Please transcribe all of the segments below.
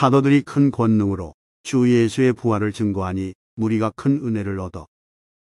사도들이 큰 권능으로 주 예수의 부활을 증거하니 무리가 큰 은혜를 얻어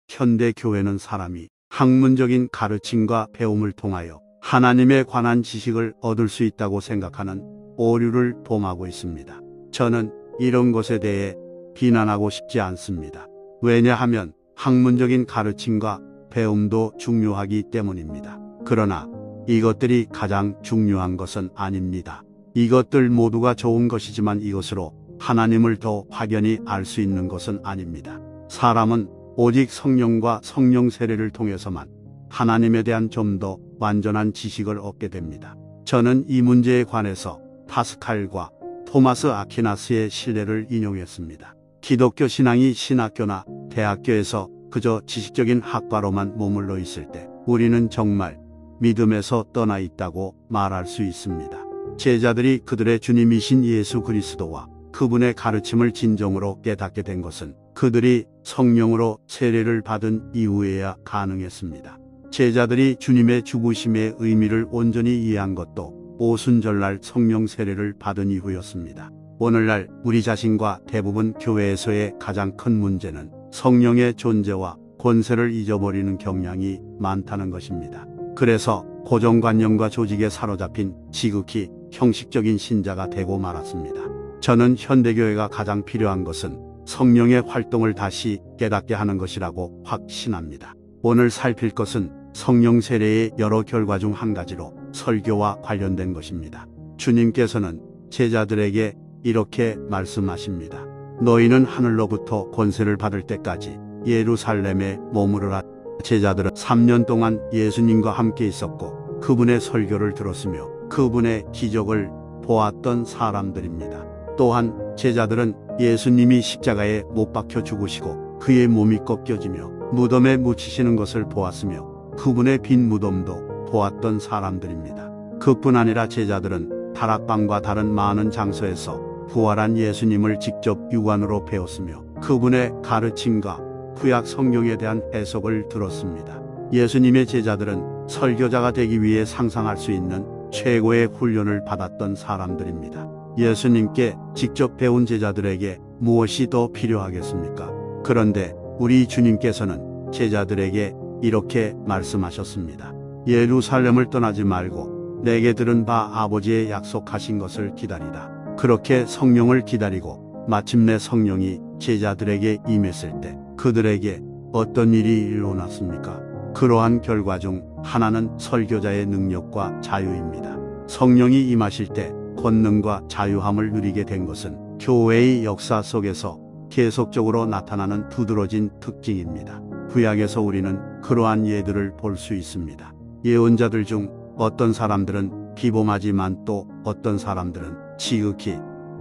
현대 교회는 사람이 학문적인 가르침과 배움을 통하여 하나님에 관한 지식을 얻을 수 있다고 생각하는 오류를 범하고 있습니다. 저는 이런 것에 대해 비난하고 싶지 않습니다. 왜냐하면 학문적인 가르침과 배움도 중요하기 때문입니다. 그러나 이것들이 가장 중요한 것은 아닙니다. 이것들 모두가 좋은 것이지만 이것으로 하나님을 더 확연히 알 수 있는 것은 아닙니다. 사람은 오직 성령과 성령 세례를 통해서만 하나님에 대한 좀 더 완전한 지식을 얻게 됩니다. 저는 이 문제에 관해서 파스칼과 토마스 아퀴나스의 신뢰를 인용했습니다. 기독교 신앙이 신학교나 대학교에서 그저 지식적인 학과로만 머물러 있을 때 우리는 정말 믿음에서 떠나 있다고 말할 수 있습니다. 제자들이 그들의 주님이신 예수 그리스도와 그분의 가르침을 진정으로 깨닫게 된 것은 그들이 성령으로 세례를 받은 이후에야 가능했습니다. 제자들이 주님의 죽으심의 의미를 온전히 이해한 것도 오순절날 성령 세례를 받은 이후였습니다. 오늘날 우리 자신과 대부분 교회에서의 가장 큰 문제는 성령의 존재와 권세를 잊어버리는 경향이 많다는 것입니다. 그래서 고정관념과 조직에 사로잡힌 지극히 형식적인 신자가 되고 말았습니다. 저는 현대교회가 가장 필요한 것은 성령의 활동을 다시 깨닫게 하는 것이라고 확신합니다. 오늘 살필 것은 성령 세례의 여러 결과 중 한 가지로 설교와 관련된 것입니다. 주님께서는 제자들에게 이렇게 말씀하십니다. 너희는 하늘로부터 권세를 받을 때까지 예루살렘에 머무르라. 제자들은 3년 동안 예수님과 함께 있었고 그분의 설교를 들었으며 그분의 기적을 보았던 사람들입니다. 또한 제자들은 예수님이 십자가에 못 박혀 죽으시고 그의 몸이 꺾여지며 무덤에 묻히시는 것을 보았으며 그분의 빈 무덤도 보았던 사람들입니다. 그뿐 아니라 제자들은 다락방과 다른 많은 장소에서 부활한 예수님을 직접 육안으로 배웠으며 그분의 가르침과 구약 성경에 대한 해석을 들었습니다. 예수님의 제자들은 설교자가 되기 위해 상상할 수 있는 최고의 훈련을 받았던 사람들입니다. 예수님께 직접 배운 제자들에게 무엇이 더 필요하겠습니까? 그런데 우리 주님께서는 제자들에게 이렇게 말씀하셨습니다. 예루살렘을 떠나지 말고 내게 들은 바 아버지의 약속하신 것을 기다리라. 그렇게 성령을 기다리고 마침내 성령이 제자들에게 임했을 때 그들에게 어떤 일이 일어났습니까? 그러한 결과 중 하나는 설교자의 능력과 자유입니다. 성령이 임하실 때 권능과 자유함을 누리게 된 것은 교회의 역사 속에서 계속적으로 나타나는 두드러진 특징입니다. 구약에서 우리는 그러한 예들을 볼 수 있습니다. 예언자들 중 어떤 사람들은 비범하지만 또 어떤 사람들은 지극히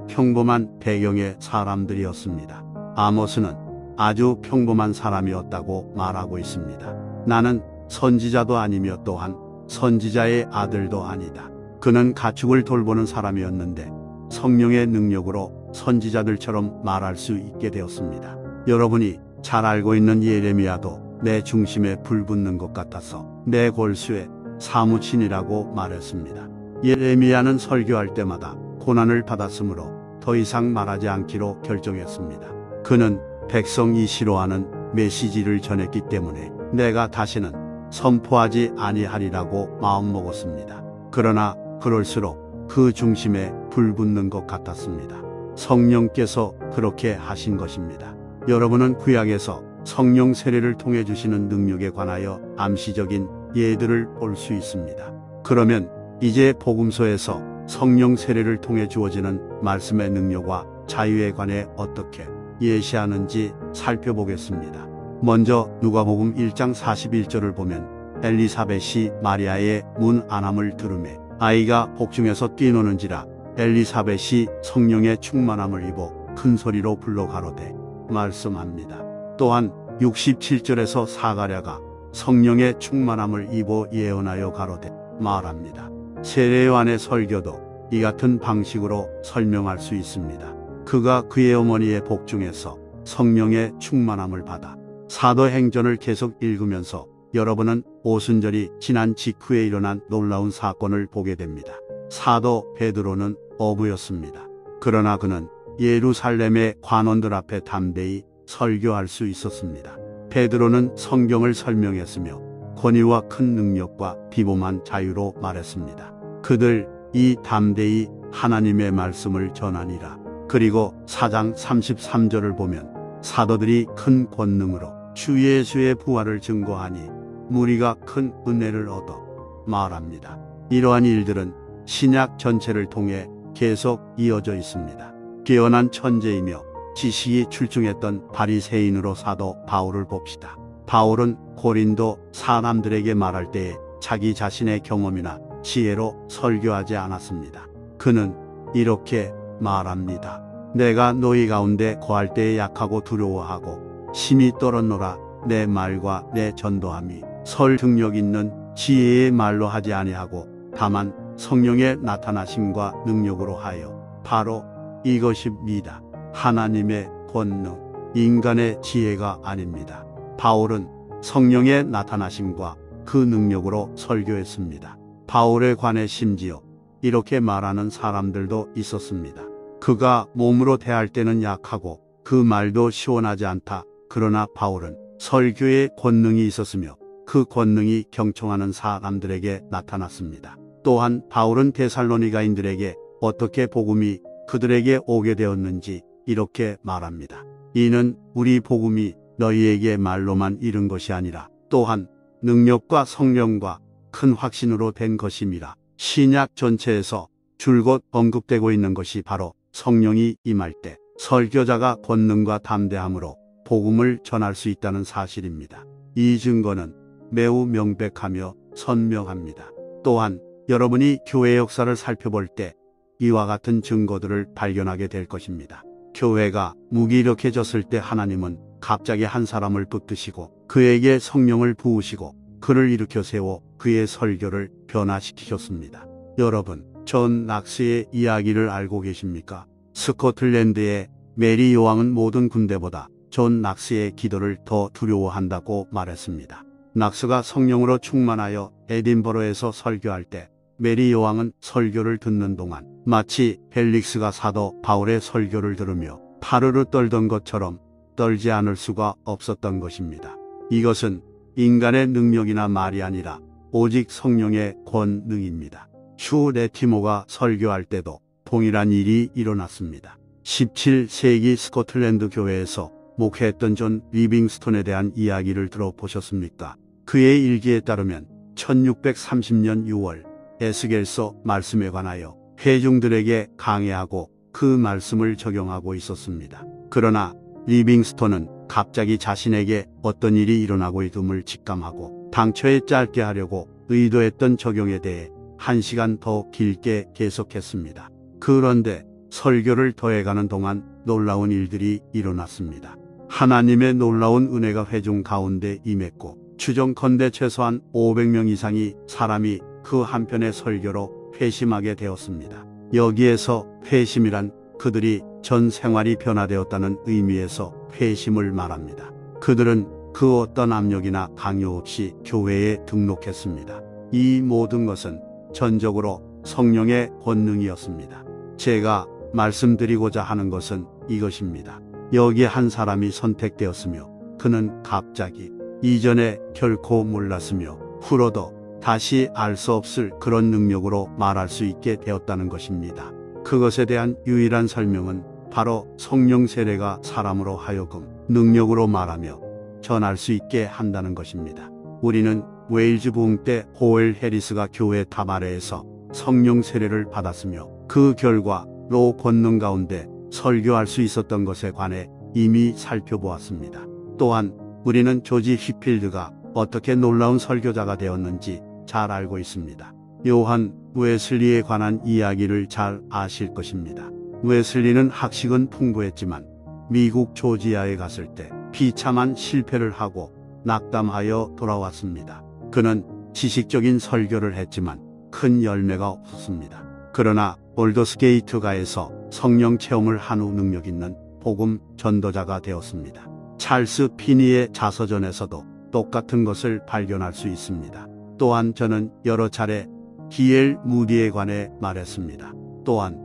평범한 배경의 사람들이었습니다. 아모스는 아주 평범한 사람이었다고 말하고 있습니다. 나는 선지자도 아니며 또한 선지자의 아들도 아니다. 그는 가축을 돌보는 사람이었는데 성령의 능력으로 선지자들처럼 말할 수 있게 되었습니다. 여러분이 잘 알고 있는 예레미야도 내 중심에 불 붙는 것 같아서 내 골수에 사무친이라고 말했습니다. 예레미야는 설교할 때마다 고난을 받았으므로 더 이상 말하지 않기로 결정했습니다. 그는 백성이 싫어하는 메시지를 전했기 때문에 내가 다시는 선포하지 아니하리라고 마음먹었습니다. 그러나 그럴수록 그 중심에 불 붙는 것 같았습니다. 성령께서 그렇게 하신 것입니다. 여러분은 구약에서 성령 세례를 통해 주시는 능력에 관하여 암시적인 예들을 볼 수 있습니다. 그러면 이제 복음서에서 성령 세례를 통해 주어지는 말씀의 능력과 자유에 관해 어떻게 예시하는지 살펴보겠습니다. 먼저 누가복음 1장 41절을 보면 엘리사벳이 마리아의 문안함을 들으매 아이가 복중에서 뛰노는지라 엘리사벳이 성령의 충만함을 입어 큰 소리로 불러 가로되 말씀합니다. 또한 67절에서 사가랴가 성령의 충만함을 입어 예언하여 가로되 말합니다. 세례요한의 설교도 이 같은 방식으로 설명할 수 있습니다. 그가 그의 어머니의 복중에서 성령의 충만함을 받아 사도행전을 계속 읽으면서 여러분은 오순절이 지난 직후에 일어난 놀라운 사건을 보게 됩니다. 사도 베드로는 어부였습니다. 그러나 그는 예루살렘의 관원들 앞에 담대히 설교할 수 있었습니다. 베드로는 성경을 설명했으며 권위와 큰 능력과 비범한 자유로 말했습니다. 그들 이 담대히 하나님의 말씀을 전하니라. 그리고 4장 33절을 보면 사도들이 큰 권능으로 주 예수의 부활을 증거하니 무리가 큰 은혜를 얻어 말합니다. 이러한 일들은 신약 전체를 통해 계속 이어져 있습니다. 뛰어난 천재이며 지식이 출중했던 바리새인으로 사도 바울을 봅시다. 바울은 고린도 사람들에게 말할 때에 자기 자신의 경험이나 지혜로 설교하지 않았습니다. 그는 이렇게 말합니다. 내가 너희 가운데 거할 때에 약하고 두려워하고 심히 떨었노라. 내 말과 내 전도함이 설득력 있는 지혜의 말로 하지 아니하고 다만 성령의 나타나심과 능력으로 하여 바로 이것입니다. 하나님의 권능, 인간의 지혜가 아닙니다. 바울은 성령의 나타나심과 그 능력으로 설교했습니다. 바울에 관해 심지어 이렇게 말하는 사람들도 있었습니다. 그가 몸으로 대할 때는 약하고 그 말도 시원하지 않다. 그러나 바울은 설교의 권능이 있었으며 그 권능이 경청하는 사람들에게 나타났습니다. 또한 바울은 데살로니가인들에게 어떻게 복음이 그들에게 오게 되었는지 이렇게 말합니다. 이는 우리 복음이 너희에게 말로만 이른 것이 아니라 또한 능력과 성령과 큰 확신으로 된 것임이라. 신약 전체에서 줄곧 언급되고 있는 것이 바로 성령이 임할 때 설교자가 권능과 담대함으로 복음을 전할 수 있다는 사실입니다. 이 증거는 매우 명백하며 선명합니다. 또한 여러분이 교회 역사를 살펴볼 때 이와 같은 증거들을 발견하게 될 것입니다. 교회가 무기력해졌을 때 하나님은 갑자기 한 사람을 붙드시고 그에게 성령을 부으시고 그를 일으켜 세워 그의 설교를 변화시키셨습니다. 여러분, 존 낙스의 이야기를 알고 계십니까? 스코틀랜드의 메리 여왕은 모든 군대보다 존 낙스의 기도를 더 두려워한다고 말했습니다. 낙스가 성령으로 충만하여 에딘버러에서 설교할 때 메리 여왕은 설교를 듣는 동안 마치 벨릭스가 사도 바울의 설교를 들으며 파르르 떨던 것처럼 떨지 않을 수가 없었던 것입니다. 이것은 인간의 능력이나 말이 아니라 오직 성령의 권능입니다. 슈 레티모가 설교할 때도 동일한 일이 일어났습니다. 17세기 스코틀랜드 교회에서 목회했던 존 리빙스톤에 대한 이야기를 들어보셨습니까? 그의 일기에 따르면 1630년 6월 에스겔서 말씀에 관하여 회중들에게 강해하고 그 말씀을 적용하고 있었습니다. 그러나 리빙스톤은 갑자기 자신에게 어떤 일이 일어나고 있음을 직감하고 당초에 짧게 하려고 의도했던 적용에 대해 1시간 더 길게 계속했습니다. 그런데 설교를 더해가는 동안 놀라운 일들이 일어났습니다. 하나님의 놀라운 은혜가 회중 가운데 임했고 추정컨대 최소한 500명 이상이 사람이 그 한편의 설교로 회심하게 되었습니다. 여기에서 회심이란 그들이 전 생활이 변화되었다는 의미에서 회심을 말합니다. 그들은 그 어떤 압력이나 강요 없이 교회에 등록했습니다. 이 모든 것은 전적으로 성령의 권능이었습니다. 제가 말씀드리고자 하는 것은 이것입니다. 여기 한 사람이 선택되었으며 그는 갑자기 이전에 결코 몰랐으며 후로도 다시 알 수 없을 그런 능력으로 말할 수 있게 되었다는 것입니다. 그것에 대한 유일한 설명은 바로 성령 세례가 사람으로 하여금 능력으로 말하며 전할 수 있게 한다는 것입니다. 우리는 웨일즈 부흥 때 호엘 해리스가 교회 다바레에서 성령 세례를 받았으며 그 결과 로 권능 가운데 설교할 수 있었던 것에 관해 이미 살펴보았습니다. 또한 우리는 조지 휘필드가 어떻게 놀라운 설교자가 되었는지 잘 알고 있습니다. 요한 웨슬리에 관한 이야기를 잘 아실 것입니다. 웨슬리는 학식은 풍부했지만 미국 조지아에 갔을 때 비참한 실패를 하고 낙담하여 돌아왔습니다. 그는 지식적인 설교를 했지만 큰 열매가 없었습니다. 그러나 볼더스게이트가에서 성령 체험을 한 후 능력 있는 복음 전도자가 되었습니다. 찰스 피니의 자서전에서도 똑같은 것을 발견할 수 있습니다. 또한 저는 여러 차례 D.L. 무디에 관해 말했습니다. 또한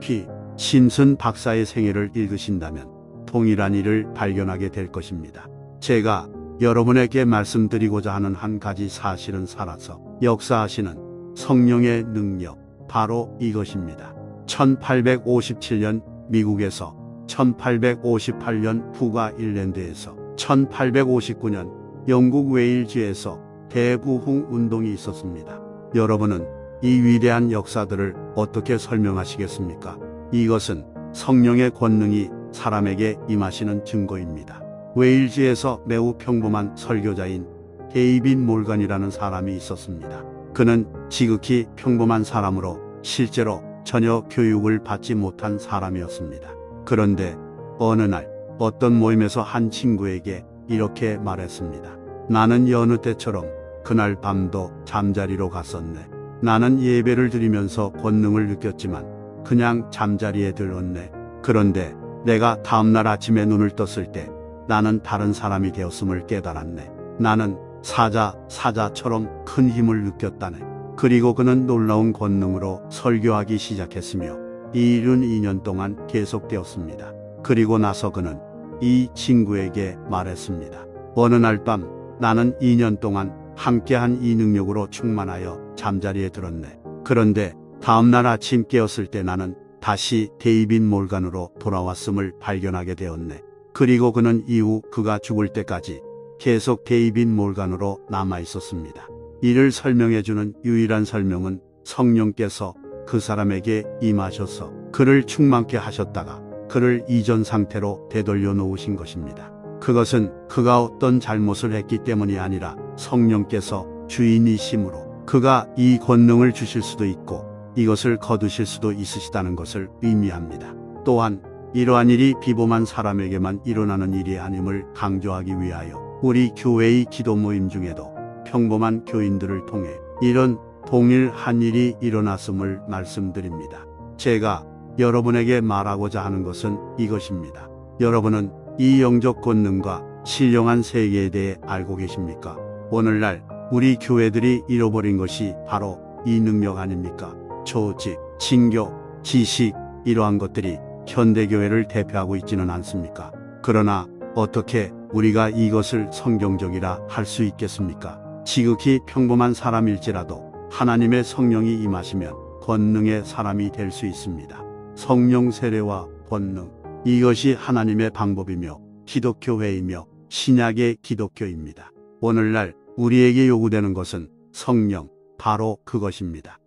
지극히 심슨 박사의 생애를 읽으신다면 동일한 일을 발견하게 될 것입니다. 제가 여러분에게 말씀드리고자 하는 한 가지 사실은 살아서 역사하시는 성령의 능력, 바로 이것입니다. 1857년 미국에서, 1858년 북아일랜드에서, 1859년 영국 웨일즈에서 대부흥 운동이 있었습니다. 여러분은 이 위대한 역사들을 어떻게 설명하시겠습니까? 이것은 성령의 권능이 사람에게 임하시는 증거입니다. 웨일즈에서 매우 평범한 설교자인 데이빗 몰간이라는 사람이 있었습니다. 그는 지극히 평범한 사람으로 실제로 전혀 교육을 받지 못한 사람이었습니다. 그런데 어느 날 어떤 모임에서 한 친구에게 이렇게 말했습니다. 나는 여느 때처럼 그날 밤도 잠자리로 갔었네. 나는 예배를 드리면서 권능을 느꼈지만 그냥 잠자리에 들었네. 그런데 내가 다음날 아침에 눈을 떴을 때 나는 다른 사람이 되었음을 깨달았네. 나는 사자처럼 큰 힘을 느꼈다네. 그리고 그는 놀라운 권능으로 설교하기 시작했으며 이 일은 2년 동안 계속되었습니다. 그리고 나서 그는 이 친구에게 말했습니다. 어느 날 밤 나는 2년 동안 함께한 이 능력으로 충만하여 잠자리에 들었네. 그런데 다음날 아침 깨었을 때 나는 다시 데이빗 몰간으로 돌아왔음을 발견하게 되었네. 그리고 그는 이후 그가 죽을 때까지 계속 데이빗 몰간으로 남아 있었습니다. 이를 설명해주는 유일한 설명은 성령께서 그 사람에게 임하셔서 그를 충만케 하셨다가 그를 이전 상태로 되돌려 놓으신 것입니다. 그것은 그가 어떤 잘못을 했기 때문이 아니라 성령께서 주인이심으로 그가 이 권능을 주실 수도 있고 이것을 거두실 수도 있으시다는 것을 의미합니다. 또한 이러한 일이 비범한 사람에게만 일어나는 일이 아님을 강조하기 위하여 우리 교회의 기도 모임 중에도 평범한 교인들을 통해 이런 동일한 일이 일어났음을 말씀드립니다. 제가 여러분에게 말하고자 하는 것은 이것입니다. 여러분은 이 영적 권능과 신령한 세계에 대해 알고 계십니까? 오늘날 우리 교회들이 잃어버린 것이 바로 이 능력 아닙니까? 조직, 진교, 지식, 이러한 것들이 현대교회를 대표하고 있지는 않습니까? 그러나 어떻게 우리가 이것을 성경적이라 할 수 있겠습니까? 지극히 평범한 사람일지라도 하나님의 성령이 임하시면 권능의 사람이 될 수 있습니다. 성령 세례와 권능, 이것이 하나님의 방법이며 기독교회이며 신약의 기독교입니다. 오늘날 우리에게 요구되는 것은 성령, 바로 그것입니다.